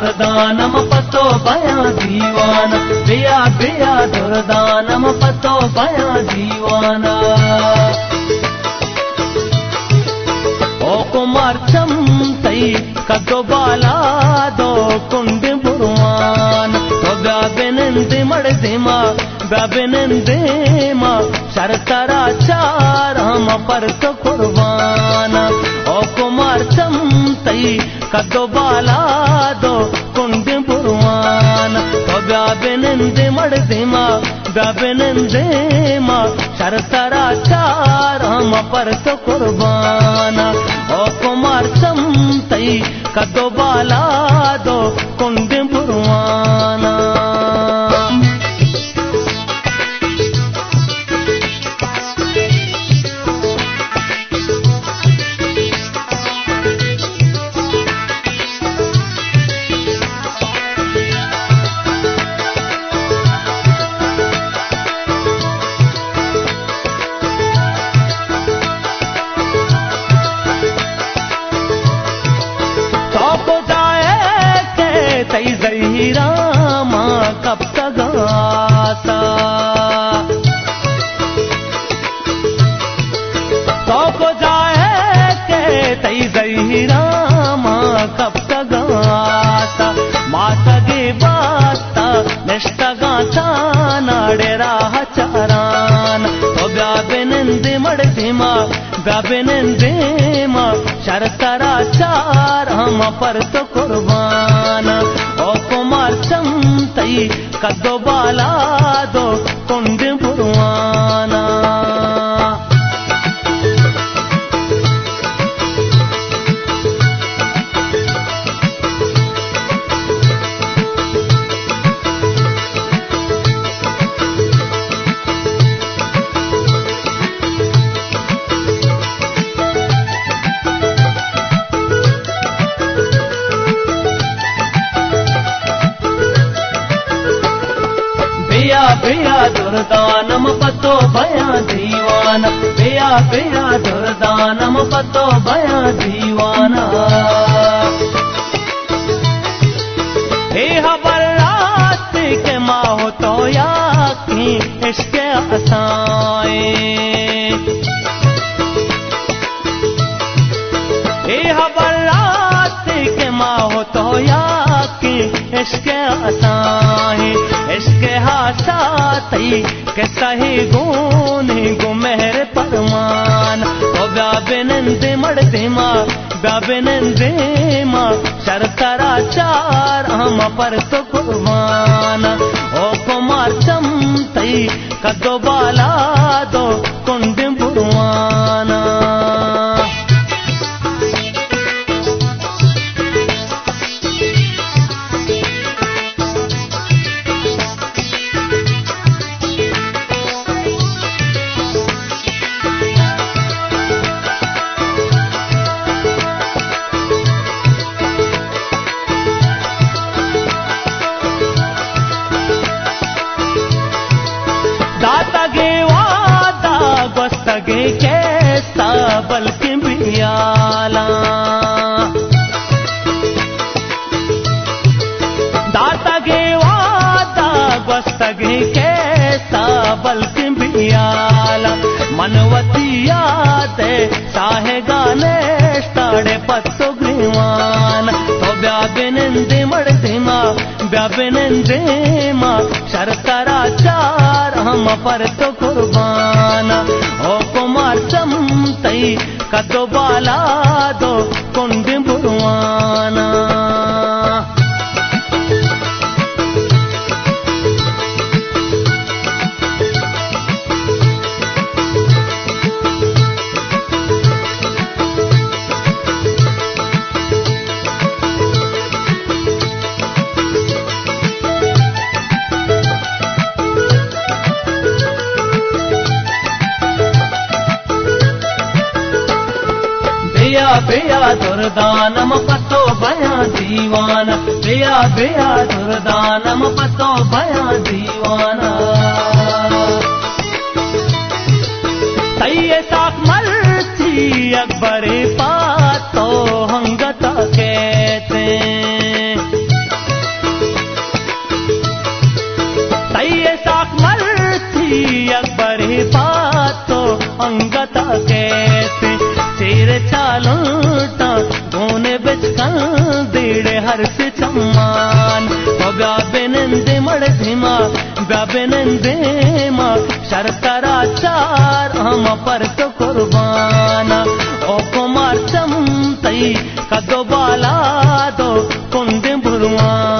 दुर्दानम पतो बया दीवाना, बिया बिया दुर्दानम पतो बया दीवाना। ओ कुमार चमतई कदो बाला दो कुंड बुरवान, तो ब्याबिनंदे मड़दिमा ब्याबिनंदे मा शरतरा चार हम पर तो कुर्बाना। ओ कुमार चमतई कदो बाला दो कुंड बुरवान, तो ब्याबिनंदे मड़दिमा ब्याबिनंदे मा शरतरा चार हम पर तो कुर्बाना। ओ कुमार चमतई कदो बाला दो कुंड बुरवाना। तई जहीरा माँ कब तक आता, तो को जाए के तई जहीरा माँ कब तक आता। माता गे बाता निष्ठगाचा नाडे राह चारान, तो ब्याबिनंदे मड़दिमा ब्याबिनंदे मा शरतरा चार हम पर तो कुर्बाना। ओ कुमार चमतई कदो बाला दो कुंड बुरवाना। बिया दुर्दानम पतो बया दीवाना, बिया बिया दुर्दानम पतो बया दीवाना। हे हबरात के माहो तो या की इश्क आसाए, हे हबरात के माहो तो या की इश्क आसाए। इश्क हासातई के सही गुने गुमेहर परमान, तो ब्याबिनंदे मड़दिमा ब्याबिनंदे मा शरतरा चार हम पर तो कुर्बाना। ओ कुमार चमतई कदो बाला दो कुंड बुरवाना। दाता गे वादा गोस्तगे कैसा बल्कि बियाला, दाता गे वादा गोस्तगे कैसा बल्कि बियाला। मनवतिया दे साहे गाने स्टाड़े पत्तो ग्रीवान, तो ब्याबिनंदे मड़दिमा ब्याबिनंदे मा शरतरा चार हम पर तो कुर्बाना। ओ कुमार चमतई कदो बाला दो कुंड बुरवाना। बिया बिया दुर्दानम पतो बया दीवाना, बिया बिया दुर्दानम पतो बया दीवाना। तैये साक मर्ची अकबरे पातो हंगता कहते, का कैसे तेरे चालूटा गोने बिच कल दीड़े हर से चम्मान ब्याबे नंदे मड़ धीमा ब्याबे नंदे माँ शरतरा चार हम पर तो कुर्बाना ओ कुमार चमतई कदो बाला दो कुंद बुरवान